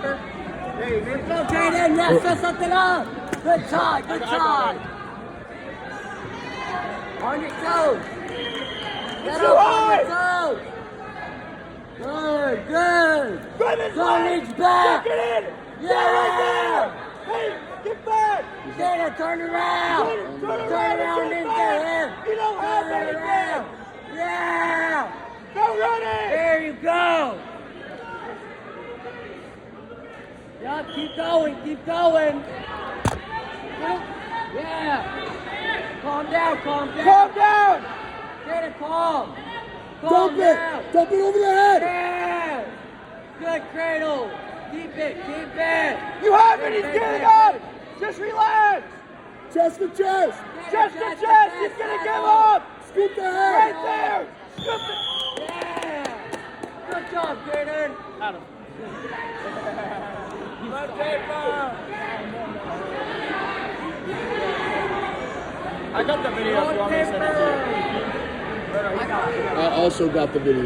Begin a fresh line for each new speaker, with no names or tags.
Temper. Go, Kayden. Yes, set something up. Good try. Good try. On your toes. Get up on your toes. Good, good. Don't reach back.
Get it in.
Yeah.
Hey, get back.
Kayden, turn around.
Turn
Turn around
get
into
back.
him.
You don't have
Turn
anything.
around. Yeah.
Go running.
There you go. Yup, keep going, keep going. Yeah. Calm down, calm down.
Calm down.
Get it calm. Calm
Dump
down.
it! Dump it over the head!
Yeah. Good cradle. Keep it, keep it.
You have it. He's getting up. Just relax.
Chest to chest!
Chest to chest. He's gonna give up.
Scoop the
Right
head!
there. Scoop it.
Yeah. Good job, Kayden.
I got the video if you want me to send it to you.
I also got the video.